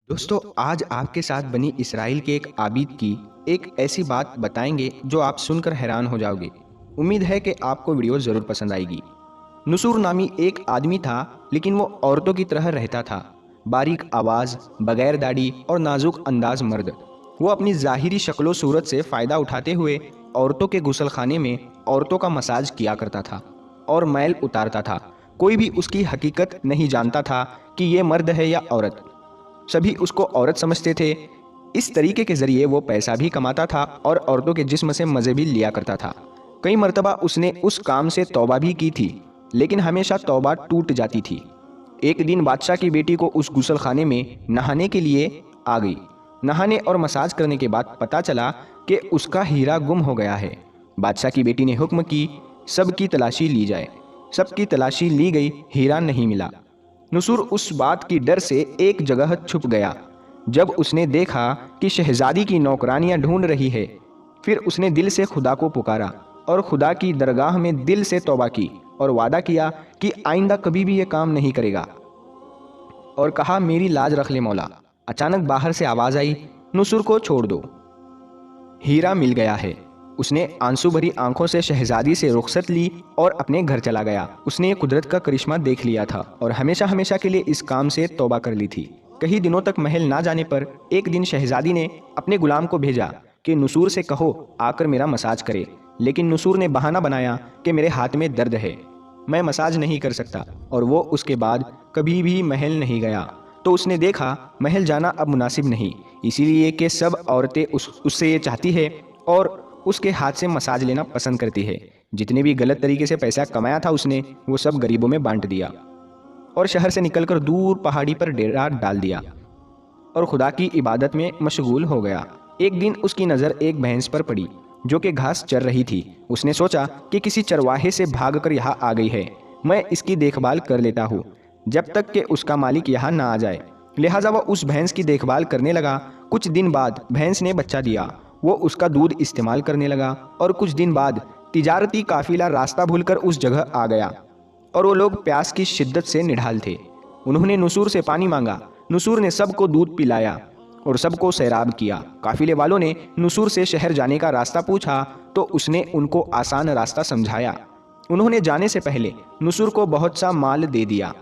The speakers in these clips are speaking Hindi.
दोस्तों, आज आपके साथ बनी इसराइल के एक आबिद की एक ऐसी बात बताएंगे जो आप सुनकर हैरान हो जाओगे। उम्मीद है कि आपको वीडियो ज़रूर पसंद आएगी। नुसूर नामी एक आदमी था, लेकिन वो औरतों की तरह रहता था। बारीक आवाज़, बगैर दाढ़ी और नाजुक अंदाज मर्द। वो अपनी ज़ाहिरी शक्लो सूरत से फ़ायदा उठाते हुए औरतों के गुसल खाने में औरतों का मसाज किया करता था और मैल उतारता था। कोई भी उसकी हकीकत नहीं जानता था कि ये मर्द है या औरत। सभी उसको औरत समझते थे। इस तरीके के ज़रिए वो पैसा भी कमाता था और औरतों के जिस्म से मज़े भी लिया करता था। कई मर्तबा उसने उस काम से तौबा भी की थी, लेकिन हमेशा तौबा टूट जाती थी। एक दिन बादशाह की बेटी को उस गुसल खाने में नहाने के लिए आ गई। नहाने और मसाज करने के बाद पता चला कि उसका हीरा गुम हो गया है। बादशाह की बेटी ने हुक्म की, सबकी तलाशी ली जाए। सबकी तलाशी ली गई, हीरा नहीं मिला। नुसूर उस बात की डर से एक जगह छुप गया। जब उसने देखा कि शहजादी की नौकरानियां ढूंढ रही है, फिर उसने दिल से खुदा को पुकारा और खुदा की दरगाह में दिल से तौबा की और वादा किया कि आइंदा कभी भी ये काम नहीं करेगा, और कहा, मेरी लाज रख ले मौला। अचानक बाहर से आवाज़ आई, नुसूर को छोड़ दो, हीरा मिल गया है। उसने आंसू भरी आंखों से शहजादी से रुखसत ली और अपने घर चला गया। उसने कुदरत का करिश्मा देख लिया था और हमेशा हमेशा के लिए इस काम से तौबा कर ली थी। कई दिनों तक महल ना जाने पर एक दिन शहजादी ने अपने गुलाम को भेजा कि नुसूर से कहो आकर मेरा मसाज करे। लेकिन नुसूर ने बहाना बनाया कि मेरे हाथ में दर्द है, मैं मसाज नहीं कर सकता, और वो उसके बाद कभी भी महल नहीं गया। तो उसने देखा महल जाना अब मुनासिब नहीं, इसीलिए कि सब औरतें उससे ये चाहती है और उसके हाथ से मसाज लेना पसंद करती है। जितने भी गलत तरीके से पैसा कमाया था उसने, वो सब गरीबों में बांट दिया और शहर से निकलकर दूर पहाड़ी पर डेरा डाल दिया और खुदा की इबादत में मशगूल हो गया। एक दिन उसकी नज़र एक भैंस पर पड़ी जो कि घास चर रही थी। उसने सोचा कि किसी चरवाहे से भागकर यहाँ आ गई है, मैं इसकी देखभाल कर लेता हूँ जब तक कि उसका मालिक यहाँ ना आ जाए। लिहाजा वह उस भैंस की देखभाल करने लगा। कुछ दिन बाद भैंस ने बच्चा दिया। वो उसका दूध इस्तेमाल करने लगा और कुछ दिन बाद तिजारती काफिला रास्ता भूलकर उस जगह आ गया और वो लोग प्यास की शिद्दत से निढाल थे। उन्होंने नुसूर से पानी मांगा। नुसूर ने सबको दूध पिलाया और सबको सैराब किया। काफिले वालों ने नुसूर से शहर जाने का रास्ता पूछा तो उसने उनको आसान रास्ता समझाया। उन्होंने जाने से पहले नुसूर को बहुत सा माल दे दिया।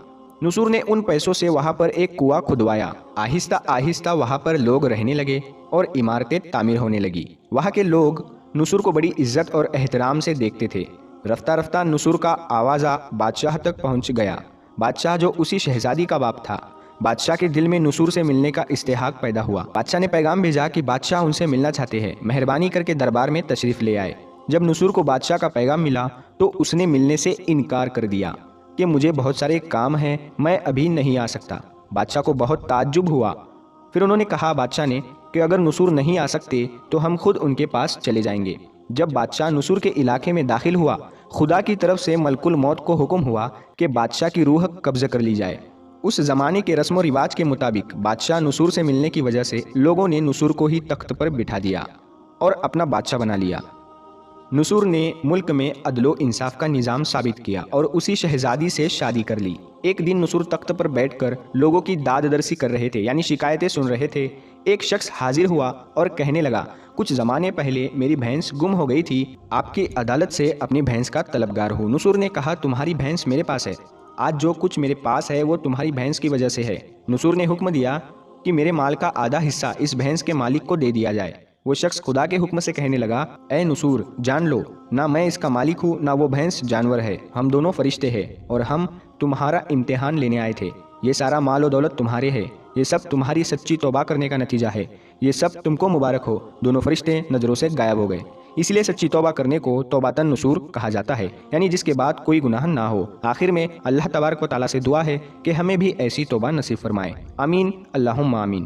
नुसूर ने उन पैसों से वहां पर एक कुआं खुदवाया। आहिस्ता आहिस्ता वहां पर लोग रहने लगे और इमारतें तामीर होने लगी। वहां के लोग नुसूर को बड़ी इज्जत और एहतराम से देखते थे। रफ्ता रफ्ता नुसूर का आवाज़ा बादशाह तक पहुंच गया। बादशाह, जो उसी शहजादी का बाप था, बादशाह के दिल में नुसूर से मिलने का इस्तेहाक पैदा हुआ। बादशाह ने पैगाम भेजा कि बादशाह उनसे मिलना चाहते हैं, मेहरबानी करके दरबार में तशरीफ़ ले आए। जब नुसूर को बादशाह का पैगाम मिला तो उसने मिलने से इनकार कर दिया कि मुझे बहुत सारे काम हैं, मैं अभी नहीं आ सकता। बादशाह को बहुत ताज्जुब हुआ। फिर उन्होंने कहा बादशाह ने कि अगर नुसूर नहीं आ सकते तो हम खुद उनके पास चले जाएंगे। जब बादशाह नुसूर के इलाके में दाखिल हुआ, खुदा की तरफ से मलकुल मौत को हुक्म हुआ कि बादशाह की रूह कब्ज़ कर ली जाए। उस ज़माने के रस्म व रिवाज के मुताबिक बादशाह नुसूर से मिलने की वजह से लोगों ने नुसूर को ही तख्त पर बिठा दिया और अपना बादशाह बना लिया। नुसूर ने मुल्क में अदलो इंसाफ का निज़ाम साबित किया और उसी शहजादी से शादी कर ली। एक दिन नुसूर तख्त पर बैठकर लोगों की दाददरसी कर रहे थे, यानी शिकायतें सुन रहे थे। एक शख्स हाजिर हुआ और कहने लगा, कुछ ज़माने पहले मेरी भैंस गुम हो गई थी, आपकी अदालत से अपनी भैंस का तलबगार हूँ। नुसूर ने कहा, तुम्हारी भैंस मेरे पास है, आज जो कुछ मेरे पास है वो तुम्हारी भैंस की वजह से है। नुसूर ने हुक्म दिया कि मेरे माल का आधा हिस्सा इस भैंस के मालिक को दे दिया जाए। वो शख्स खुदा के हुक्म से कहने लगा, ए नुसूर, जान लो, ना मैं इसका मालिक हूँ ना वो भैंस जानवर है, हम दोनों फरिश्ते हैं और हम तुम्हारा इम्तिहान लेने आए थे। ये सारा माल और दौलत तुम्हारे है, ये सब तुम्हारी सच्ची तौबा करने का नतीजा है, ये सब तुमको मुबारक हो। दोनों फरिश्ते नज़रों से गायब हो गए। इसलिए सच्ची तौबा करने को तौबातन नुसूर कहा जाता है, यानी जिसके बाद कोई गुनाह ना हो। आखिर में अल्लाह तबारक व तआला से दुआ है कि हमें भी ऐसी तौबा नसीब फरमाए। आमीन, अल्लाहुम्मा आमीन।